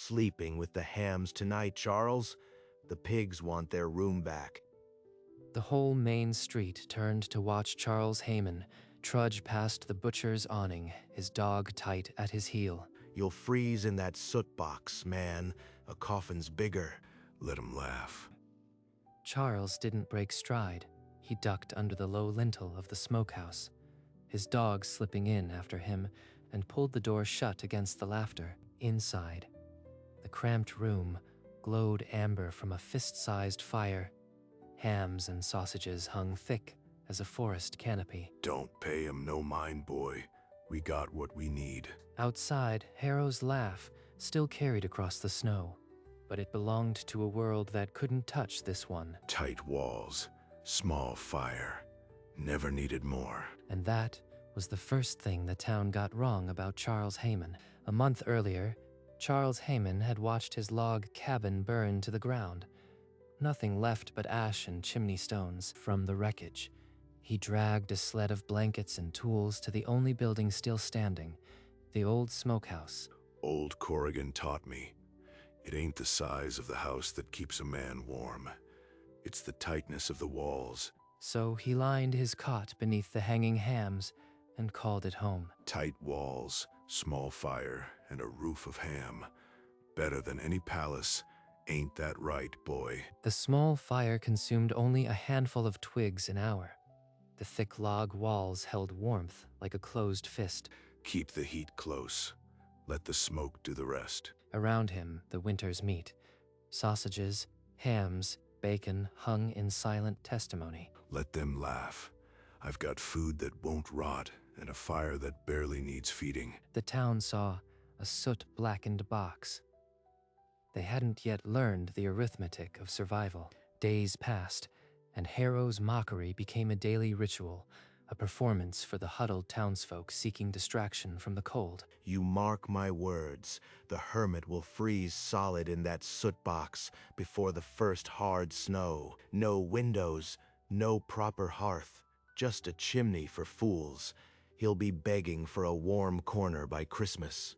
sleeping with the hams tonight, Charles. The pigs want their room back. The whole main street turned to watch Charles Hayman trudge past the butcher's awning, his dog tight at his heel. You'll freeze in that soot box, man. A coffin's bigger. Let 'em laugh. Charles didn't break stride. He ducked under the low lintel of the smokehouse, his dog slipping in after him, and pulled the door shut against the laughter. Inside, the cramped room glowed amber from a fist-sized fire. Hams and sausages hung thick as a forest canopy. Don't pay 'em no mind, boy. We got what we need. Outside, Harrow's laugh still carried across the snow, but it belonged to a world that couldn't touch this one. Tight walls, small fire. Never needed more. And that was the first thing the town got wrong about Charles Hayman. A month earlier, Charles Hayman had watched his log cabin burn to the ground. Nothing left but ash and chimney stones from the wreckage. He dragged a sled of blankets and tools to the only building still standing, the old smokehouse. Old Corrigan taught me, it ain't the size of the house that keeps a man warm. It's the tightness of the walls. So he lined his cot beneath the hanging hams and called it home. Tight walls, small fire, and a roof of ham. Better than any palace. Ain't that right, boy? The small fire consumed only a handful of twigs an hour. The thick log walls held warmth like a closed fist. Keep the heat close. Let the smoke do the rest. Around him, the winter's meat. Sausages, hams, bacon hung in silent testimony. Let them laugh. I've got food that won't rot and a fire that barely needs feeding. The town saw a soot-blackened box. They hadn't yet learned the arithmetic of survival. Days passed, and Harrow's mockery became a daily ritual, a performance for the huddled townsfolk seeking distraction from the cold. You mark my words, the hermit will freeze solid in that soot box before the first hard snow. No windows, no proper hearth, just a chimney for fools. He'll be begging for a warm corner by Christmas.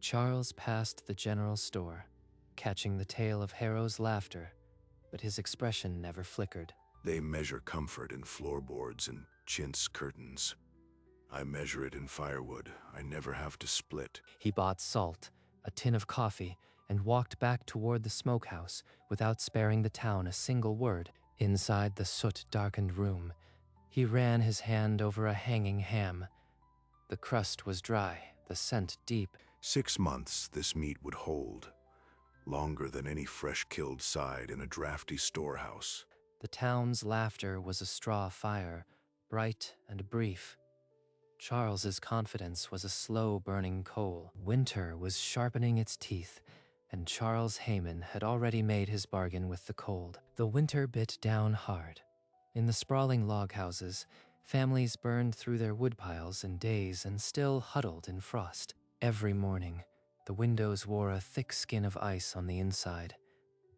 Charles passed the general store, catching the tail of Harrow's laughter, but his expression never flickered. They measure comfort in floorboards and chintz curtains. I measure it in firewood. I never have to split. He bought salt, a tin of coffee, and walked back toward the smokehouse without sparing the town a single word. Inside the soot-darkened room, he ran his hand over a hanging ham. The crust was dry, the scent deep. 6 months this meat would hold. Longer than any fresh-killed side in a drafty storehouse. The town's laughter was a straw fire, bright and brief. Charles's confidence was a slow-burning coal. Winter was sharpening its teeth, and Charles Hayman had already made his bargain with the cold. The winter bit down hard. In the sprawling log houses, families burned through their woodpiles in days and still huddled in frost. Every morning, the windows wore a thick skin of ice on the inside.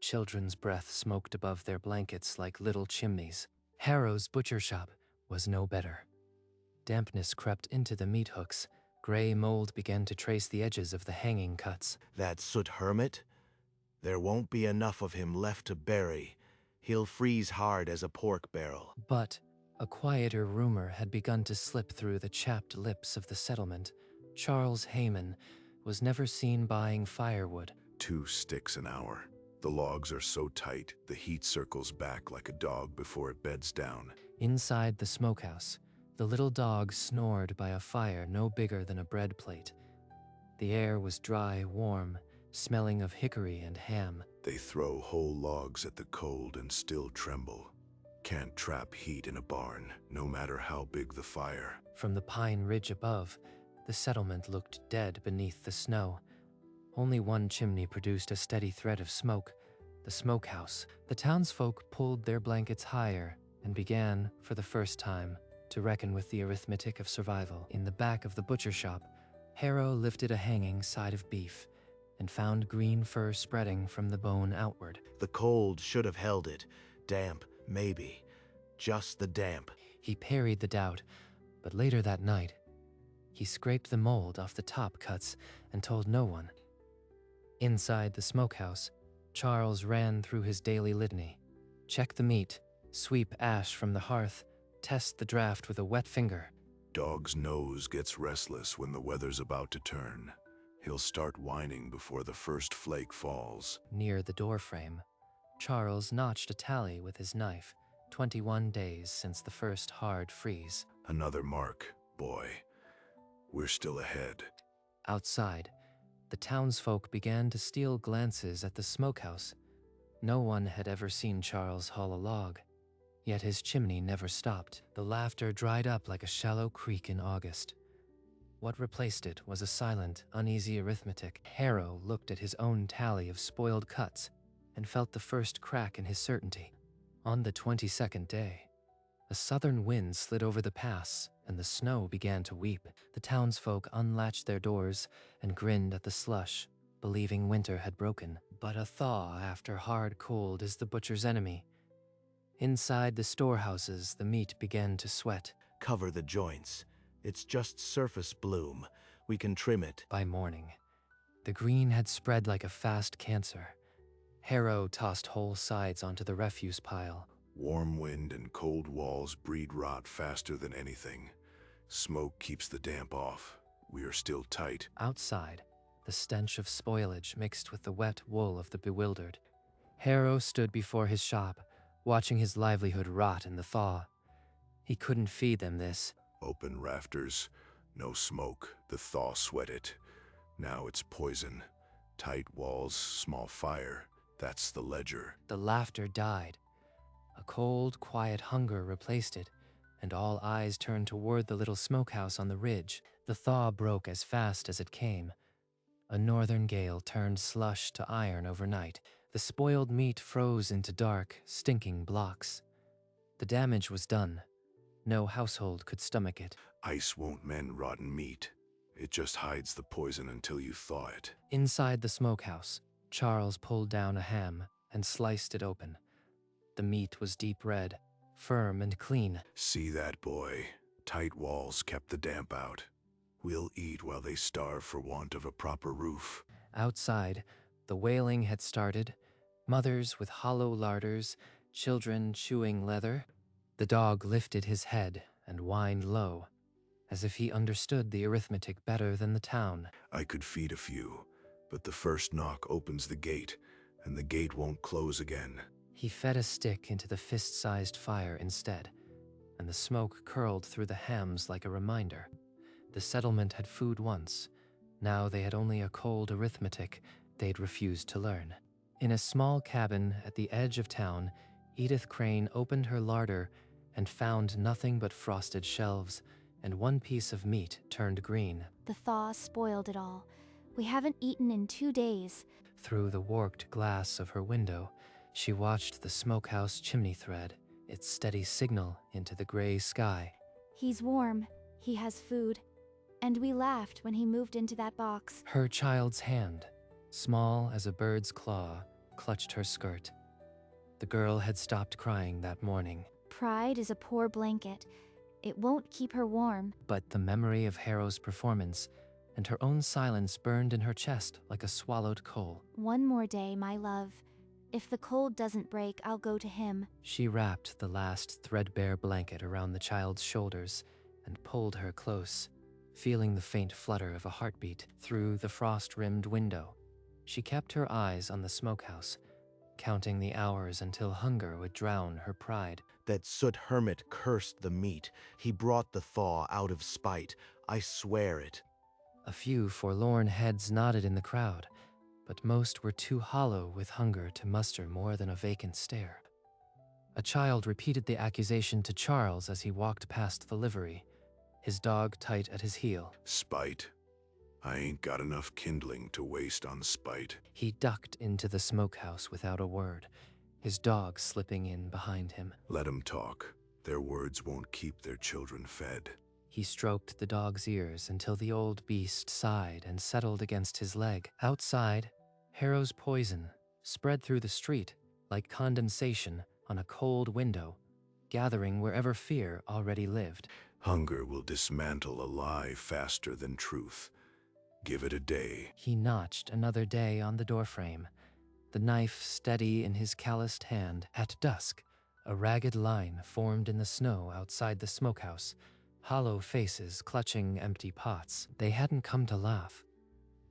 Children's breath smoked above their blankets like little chimneys. Harrow's butcher shop was no better. Dampness crept into the meat hooks. Gray mold began to trace the edges of the hanging cuts. That soot hermit? There won't be enough of him left to bury. He'll freeze hard as a pork barrel. But a quieter rumor had begun to slip through the chapped lips of the settlement. Charles Hayman was never seen buying firewood. 2 sticks an hour. The logs are so tight, the heat circles back like a dog before it beds down. Inside the smokehouse, the little dog snored by a fire no bigger than a bread plate. The air was dry, warm, smelling of hickory and ham. They throw whole logs at the cold and still tremble. Can't trap heat in a barn, no matter how big the fire. From the pine ridge above, the settlement looked dead beneath the snow. Only one chimney produced a steady thread of smoke, the smokehouse. The townsfolk pulled their blankets higher and began, for the first time, to reckon with the arithmetic of survival. In the back of the butcher shop, Harrow lifted a hanging side of beef and found green fur spreading from the bone outward. The cold should have held it. Damp, maybe. Just the damp. He parried the doubt, but later that night, he scraped the mold off the top cuts and told no one. Inside the smokehouse, Charles ran through his daily litany. Check the meat, sweep ash from the hearth, test the draft with a wet finger. Dog's nose gets restless when the weather's about to turn. He'll start whining before the first flake falls. Near the doorframe, Charles notched a tally with his knife, 21 days since the first hard freeze. Another mark, boy. We're still ahead. Outside, the townsfolk began to steal glances at the smokehouse. No one had ever seen Charles haul a log, yet his chimney never stopped. The laughter dried up like a shallow creek in August. What replaced it was a silent, uneasy arithmetic. Harrow looked at his own tally of spoiled cuts and felt the first crack in his certainty. On the 22nd day, a southern wind slid over the pass, and the snow began to weep. The townsfolk unlatched their doors and grinned at the slush, believing winter had broken. But a thaw after hard cold is the butcher's enemy. Inside the storehouses, the meat began to sweat. Cover the joints. It's just surface bloom. We can trim it. By morning, the green had spread like a fast cancer. Harrow tossed whole sides onto the refuse pile. Warm wind and cold walls breed rot faster than anything. Smoke keeps the damp off. We are still tight. Outside, the stench of spoilage mixed with the wet wool of the bewildered. Harrow stood before his shop, watching his livelihood rot in the thaw. He couldn't feed them this. Open rafters, no smoke, the thaw sweat it. Now it's poison. Tight walls, small fire. That's the ledger. The laughter died. A cold, quiet hunger replaced it, and all eyes turned toward the little smokehouse on the ridge. The thaw broke as fast as it came. A northern gale turned slush to iron overnight. The spoiled meat froze into dark, stinking blocks. The damage was done. No household could stomach it. Ice won't mend rotten meat. It just hides the poison until you thaw it. Inside the smokehouse, Charles pulled down a ham and sliced it open. The meat was deep red, firm and clean. See that, boy? Tight walls kept the damp out. We'll eat while they starve for want of a proper roof. Outside, the wailing had started. Mothers with hollow larders, children chewing leather. The dog lifted his head and whined low, as if he understood the arithmetic better than the town. I could feed a few, but the first knock opens the gate, and the gate won't close again. He fed a stick into the fist-sized fire instead, and the smoke curled through the hams like a reminder. The settlement had food once. Now they had only a cold arithmetic they'd refused to learn. In a small cabin at the edge of town, Edith Crane opened her larder and found nothing but frosted shelves, and one piece of meat turned green. The thaw spoiled it all. We haven't eaten in 2 days. Through the warped glass of her window, she watched the smokehouse chimney thread, its steady signal into the gray sky. He's warm. He has food. And we laughed when he moved into that box. Her child's hand, small as a bird's claw, clutched her skirt. The girl had stopped crying that morning. Pride is a poor blanket. It won't keep her warm. But the memory of Harrow's performance and her own silence burned in her chest like a swallowed coal. One more day, my love. If the cold doesn't break, I'll go to him. She wrapped the last threadbare blanket around the child's shoulders and pulled her close, feeling the faint flutter of a heartbeat through the frost-rimmed window. She kept her eyes on the smokehouse, counting the hours until hunger would drown her pride. That soot hermit cursed the meat. He brought the thaw out of spite. I swear it. A few forlorn heads nodded in the crowd, but most were too hollow with hunger to muster more than a vacant stare. A child repeated the accusation to Charles as he walked past the livery, his dog tight at his heel. Spite. I ain't got enough kindling to waste on spite. He ducked into the smokehouse without a word, his dog slipping in behind him. Let 'em talk. Their words won't keep their children fed. He stroked the dog's ears until the old beast sighed and settled against his leg. Outside, Harrow's poison spread through the street like condensation on a cold window, gathering wherever fear already lived. Hunger will dismantle a lie faster than truth. Give it a day. He notched another day on the doorframe, the knife steady in his calloused hand. At dusk, a ragged line formed in the snow outside the smokehouse, hollow faces clutching empty pots. They hadn't come to laugh.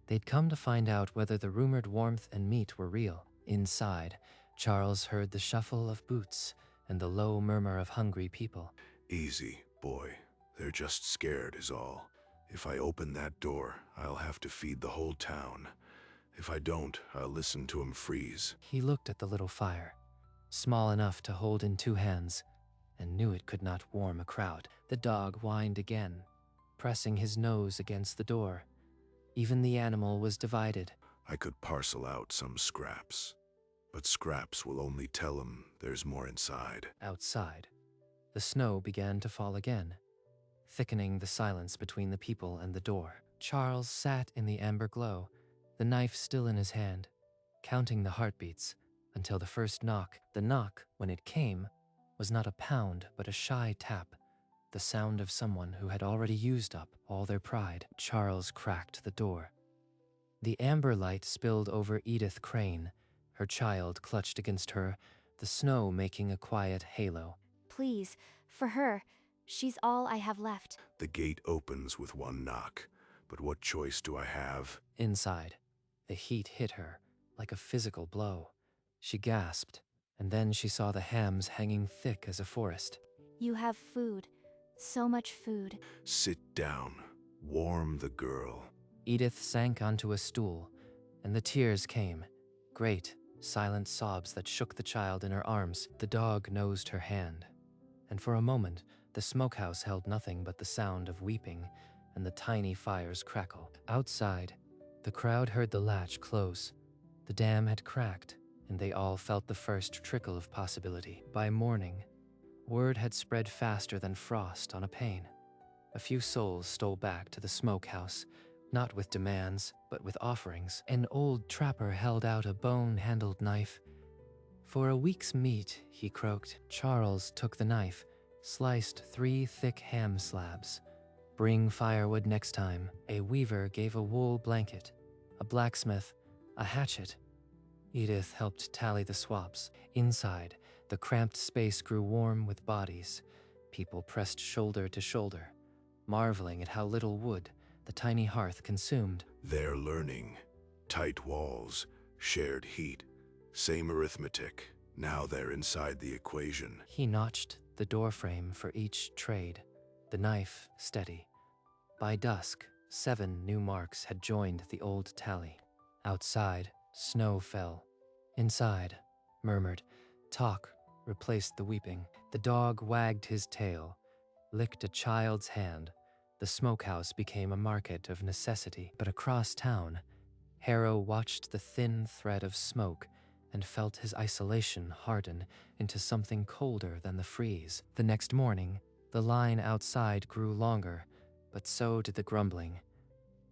They'd come to find out whether the rumored warmth and meat were real. Inside, Charles heard the shuffle of boots and the low murmur of hungry people. Easy, boy. They're just scared is all. If I open that door, I'll have to feed the whole town. If I don't, I'll listen to 'em freeze. He looked at the little fire, small enough to hold in two hands, and knew it could not warm a crowd. The dog whined again, pressing his nose against the door. Even the animal was divided. I could parcel out some scraps, but scraps will only tell 'em there's more inside. Outside, the snow began to fall again, thickening the silence between the people and the door. Charles sat in the amber glow, the knife still in his hand, counting the heartbeats until the first knock. The knock, when it came, was not a pound but a shy tap, the sound of someone who had already used up all their pride. Charles cracked the door. The amber light spilled over Edith Crane, her child clutched against her, the snow making a quiet halo. Please, for her. She's all I have left. The gate opens with one knock, but what choice do I have? Inside, the heat hit her like a physical blow. She gasped, and then she saw the hams hanging thick as a forest. You have food. So much food. Sit down. Warm the girl. Edith sank onto a stool, and the tears came, great, silent sobs that shook the child in her arms. The dog nosed her hand, and for a moment, the smokehouse held nothing but the sound of weeping and the tiny fire's crackle. Outside, the crowd heard the latch close. The dam had cracked, and they all felt the first trickle of possibility. By morning, word had spread faster than frost on a pane. A few souls stole back to the smokehouse, not with demands, but with offerings. An old trapper held out a bone-handled knife. For a week's meat, he croaked. Charles took the knife, sliced 3 thick ham slabs. Bring firewood next time. A weaver gave a wool blanket, a blacksmith, a hatchet. Edith helped tally the swaps. Inside, the cramped space grew warm with bodies. People pressed shoulder to shoulder, marveling at how little wood the tiny hearth consumed. They're learning. Tight walls, shared heat, same arithmetic. Now they're inside the equation. He notched the doorframe for each trade, the knife steady. By dusk, 7 new marks had joined the old tally. Outside, snow fell. Inside, murmured, talk replaced the weeping. The dog wagged his tail, licked a child's hand. The smokehouse became a market of necessity. But across town, Harrow watched the thin thread of smoke and felt his isolation harden into something colder than the freeze. The next morning, the line outside grew longer, but so did the grumbling.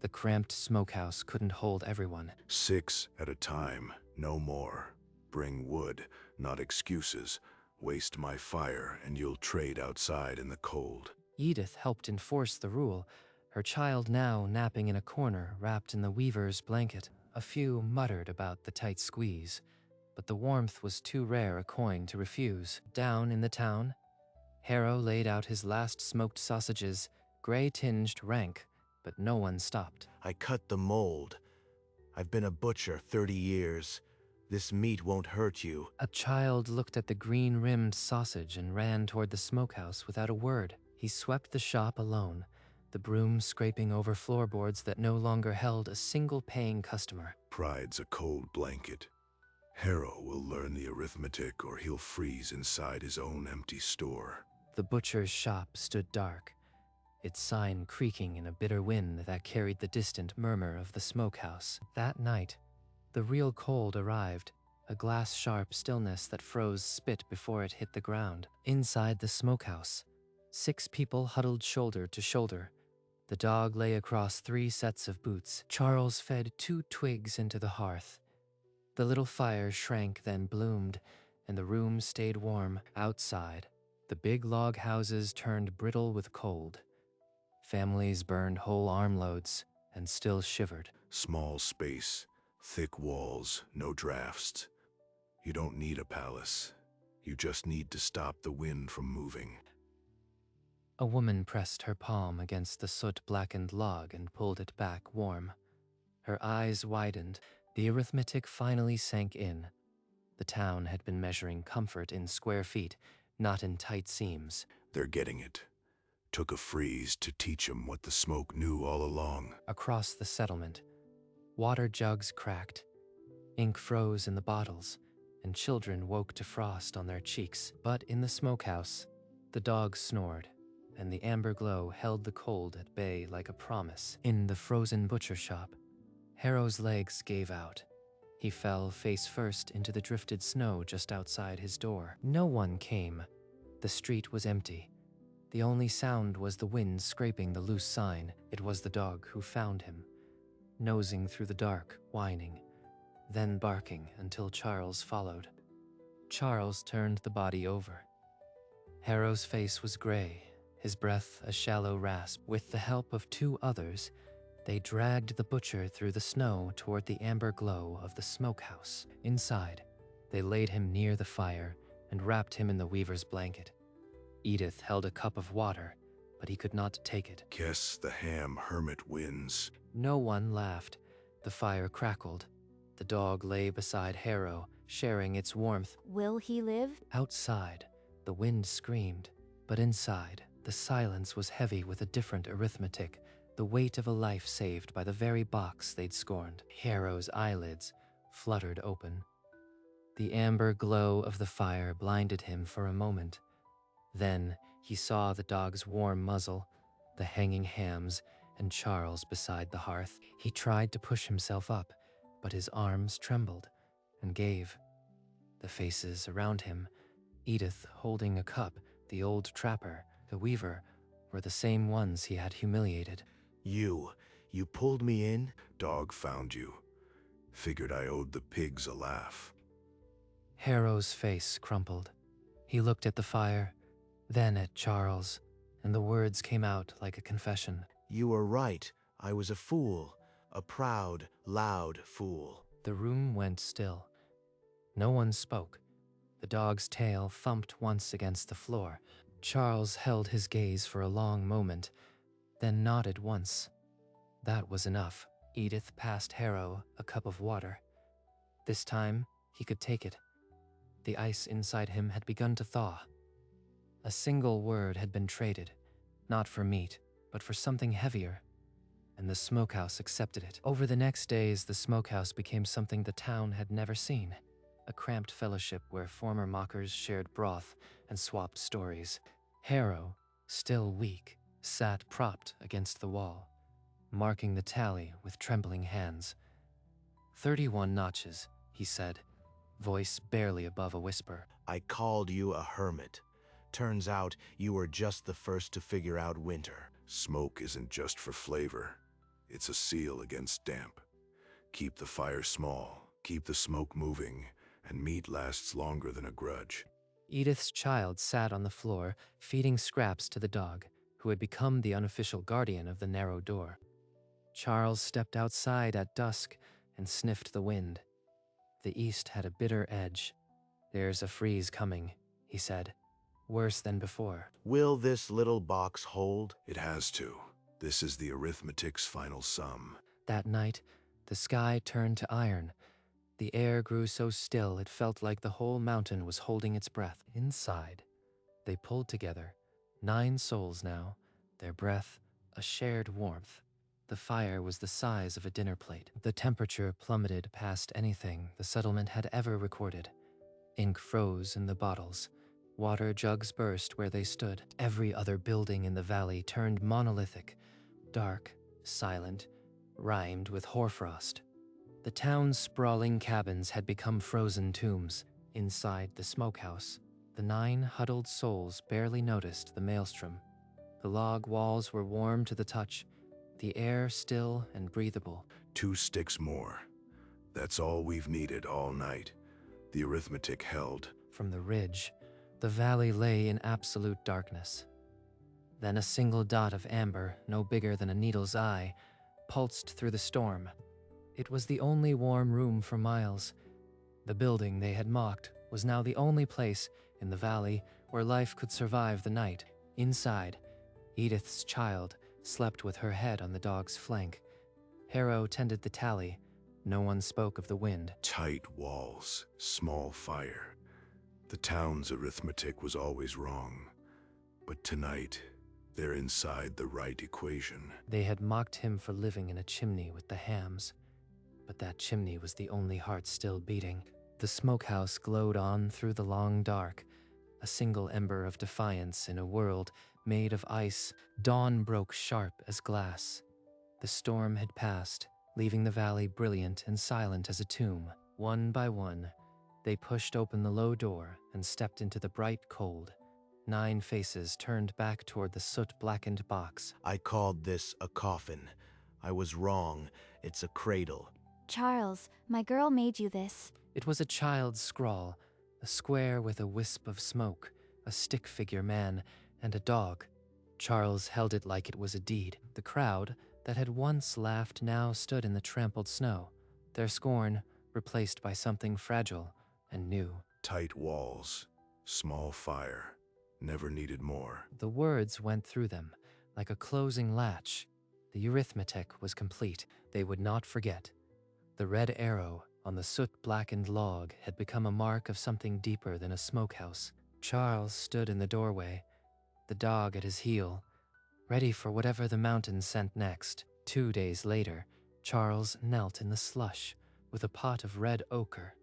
The cramped smokehouse couldn't hold everyone. 6 at a time, no more. Bring wood, not excuses. Waste my fire and you'll trade outside in the cold. Edith helped enforce the rule, her child now napping in a corner wrapped in the weaver's blanket. A few muttered about the tight squeeze, but the warmth was too rare a coin to refuse. Down in the town, Harrow laid out his last smoked sausages, gray-tinged rank, but no one stopped. I cut the mold. I've been a butcher 30 years. This meat won't hurt you. A child looked at the green-rimmed sausage and ran toward the smokehouse without a word. He swept the shop alone, the broom scraping over floorboards that no longer held a single paying customer. Pride's a cold blanket. Harrow will learn the arithmetic or he'll freeze inside his own empty store. The butcher's shop stood dark, its sign creaking in a bitter wind that carried the distant murmur of the smokehouse. That night, the real cold arrived, a glass-sharp stillness that froze spit before it hit the ground. Inside the smokehouse, 6 people huddled shoulder to shoulder. The dog lay across 3 sets of boots. Charles fed 2 twigs into the hearth. The little fire shrank, then bloomed, and the room stayed warm. Outside, the big log houses turned brittle with cold. Families burned whole armloads, and still shivered. Small space, thick walls, no drafts. You don't need a palace. You just need to stop the wind from moving. A woman pressed her palm against the soot-blackened log and pulled it back warm. Her eyes widened. The arithmetic finally sank in. The town had been measuring comfort in square feet, not in tight seams. They're getting it. Took a freeze to teach 'em what the smoke knew all along. Across the settlement, water jugs cracked, ink froze in the bottles, and children woke to frost on their cheeks. But in the smokehouse, the dogs snored, and the amber glow held the cold at bay like a promise. In the frozen butcher shop, Harrow's legs gave out. He fell face first into the drifted snow just outside his door. No one came. The street was empty. The only sound was the wind scraping the loose sign. It was the dog who found him, nosing through the dark, whining, then barking until Charles followed. Charles turned the body over. Harrow's face was gray, his breath a shallow rasp. With the help of two others, they dragged the butcher through the snow toward the amber glow of the smokehouse. Inside, they laid him near the fire and wrapped him in the weaver's blanket. Edith held a cup of water, but he could not take it. Guess the ham hermit wins. No one laughed. The fire crackled. The dog lay beside Harrow, sharing its warmth. Will he live? Outside, the wind screamed, but inside, the silence was heavy with a different arithmetic, the weight of a life saved by the very box they'd scorned. Harrow's eyelids fluttered open. The amber glow of the fire blinded him for a moment. Then he saw the dog's warm muzzle, the hanging hams, and Charles beside the hearth. He tried to push himself up, but his arms trembled and gave. The faces around him, Edith holding a cup, the old trapper, the weaver, were the same ones he had humiliated. You pulled me in? Dog found you. Figured I owed the pigs a laugh. Harrow's face crumpled. He looked at the fire, then at Charles, and the words came out like a confession. You were right. I was a fool. A proud, loud fool. The room went still. No one spoke. The dog's tail thumped once against the floor. Charles held his gaze for a long moment, then nodded once. That was enough. Edith passed Harrow a cup of water. This time, he could take it. The ice inside him had begun to thaw. A single word had been traded, not for meat, but for something heavier, and the smokehouse accepted it. Over the next days, the smokehouse became something the town had never seen, a cramped fellowship where former mockers shared broth and swapped stories. Harrow, still weak, sat propped against the wall, marking the tally with trembling hands. 31 notches, he said, voice barely above a whisper. I called you a hermit. Turns out you were just the first to figure out winter. Smoke isn't just for flavor. It's a seal against damp. Keep the fire small, keep the smoke moving, and meat lasts longer than a grudge. Edith's child sat on the floor, feeding scraps to the dog, who had become the unofficial guardian of the narrow door. Charles stepped outside at dusk and sniffed the wind. The east had a bitter edge. There's a freeze coming, he said, worse than before. Will this little box hold? It has to. This is the arithmetic's final sum. That night, the sky turned to iron. The air grew so still it felt like the whole mountain was holding its breath. Inside, they pulled together, 9 souls now, their breath a shared warmth. The fire was the size of a dinner plate. The temperature plummeted past anything the settlement had ever recorded. Ink froze in the bottles. Water jugs burst where they stood. Every other building in the valley turned monolithic, dark, silent, rhymed with hoarfrost. The town's sprawling cabins had become frozen tombs. Inside the smokehouse, the 9 huddled souls barely noticed the maelstrom. The log walls were warm to the touch, the air still and breathable. 2 sticks more. That's all we've needed all night. The arithmetic held. From the ridge, the valley lay in absolute darkness. Then a single dot of amber, no bigger than a needle's eye, pulsed through the storm. It was the only warm room for miles. The building they had mocked was now the only place in the valley where life could survive the night. Inside, Edith's child slept with her head on the dog's flank. Harrow tended the tally. No one spoke of the wind. Tight walls, small fire. The town's arithmetic was always wrong. But tonight, they're inside the right equation. They had mocked him for living in a chimney with the hams. But that chimney was the only heart still beating. The smokehouse glowed on through the long dark, a single ember of defiance in a world made of ice. Dawn broke sharp as glass. The storm had passed, leaving the valley brilliant and silent as a tomb. One by one, they pushed open the low door and stepped into the bright cold. 9 faces turned back toward the soot-blackened box. I called this a coffin. I was wrong. It's a cradle. Charles, my girl made you this. It was a child's scrawl, a square with a wisp of smoke, a stick-figure man, and a dog. Charles held it like it was a deed. The crowd that had once laughed now stood in the trampled snow, their scorn replaced by something fragile and new. Tight walls, small fire. Never needed more. The words went through them like a closing latch. The arithmetic was complete. They would not forget. The red arrow on the soot-blackened log had become a mark of something deeper than a smokehouse. Charles stood in the doorway, the dog at his heel, ready for whatever the mountains sent next. 2 days later, Charles knelt in the slush with a pot of red ochre.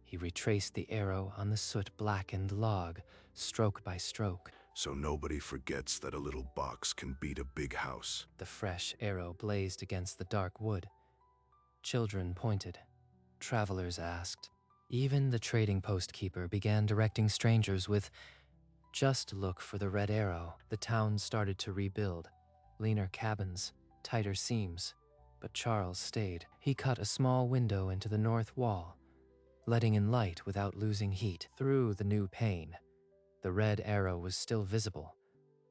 He retraced the arrow on the soot-blackened log, stroke by stroke. So nobody forgets that a little box can beat a big house. The fresh arrow blazed against the dark wood. Children pointed. Travelers asked. Even the trading post keeper began directing strangers with, "Just look for the red arrow." The town started to rebuild. Leaner cabins, tighter seams. But Charles stayed. He cut a small window into the north wall, letting in light without losing heat. Through the new pane, the red arrow was still visible,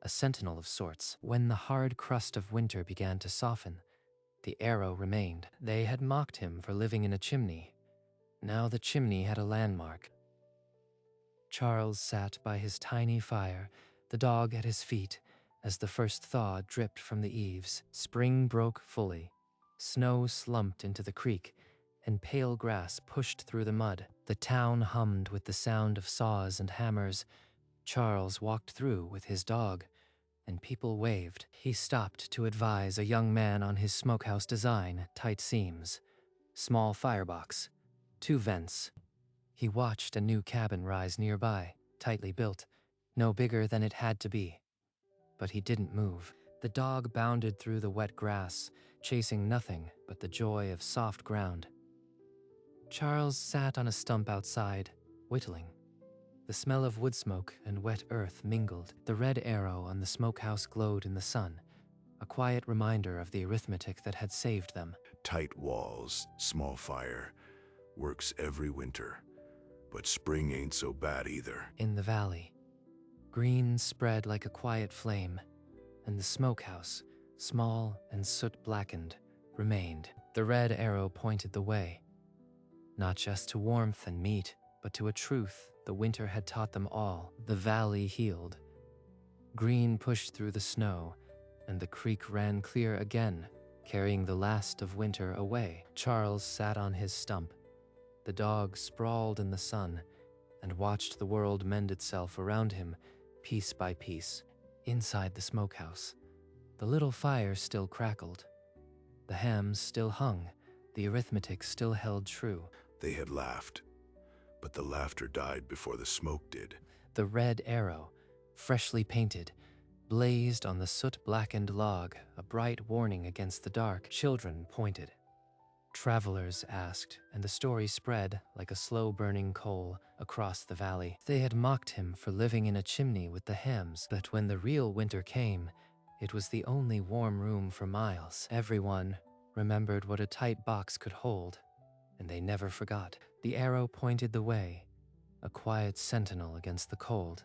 a sentinel of sorts. When the hard crust of winter began to soften, the arrow remained. They had mocked him for living in a chimney. Now the chimney had a landmark. Charles sat by his tiny fire, the dog at his feet, as the first thaw dripped from the eaves. Spring broke fully. Snow slumped into the creek, and pale grass pushed through the mud. The town hummed with the sound of saws and hammers. Charles walked through with his dog, and people waved. He stopped to advise a young man on his smokehouse design: tight seams, small firebox, 2 vents. He watched a new cabin rise nearby, tightly built, no bigger than it had to be. But he didn't move. The dog bounded through the wet grass, chasing nothing but the joy of soft ground. Charles sat on a stump outside, whittling. The smell of wood smoke and wet earth mingled. The red arrow on the smokehouse glowed in the sun, a quiet reminder of the arithmetic that had saved them. Tight walls, small fire. Works every winter. But spring ain't so bad either. In the valley, green spread like a quiet flame, and the smokehouse, small and soot-blackened, remained. The red arrow pointed the way, not just to warmth and meat, but to a truth the winter had taught them all. The valley healed. Green pushed through the snow, and the creek ran clear again, carrying the last of winter away. Charles sat on his stump. The dog sprawled in the sun and watched the world mend itself around him, piece by piece. Inside the smokehouse, the little fire still crackled. The hams still hung. The arithmetic still held true. They had laughed, but the laughter died before the smoke did. The red arrow, freshly painted, blazed on the soot-blackened log, a bright warning against the dark. Children pointed. Travelers asked, and the story spread like a slow-burning coal across the valley. They had mocked him for living in a chimney with the hams, but when the real winter came, it was the only warm room for miles. Everyone remembered what a tight box could hold, and they never forgot. The arrow pointed the way, a quiet sentinel against the cold.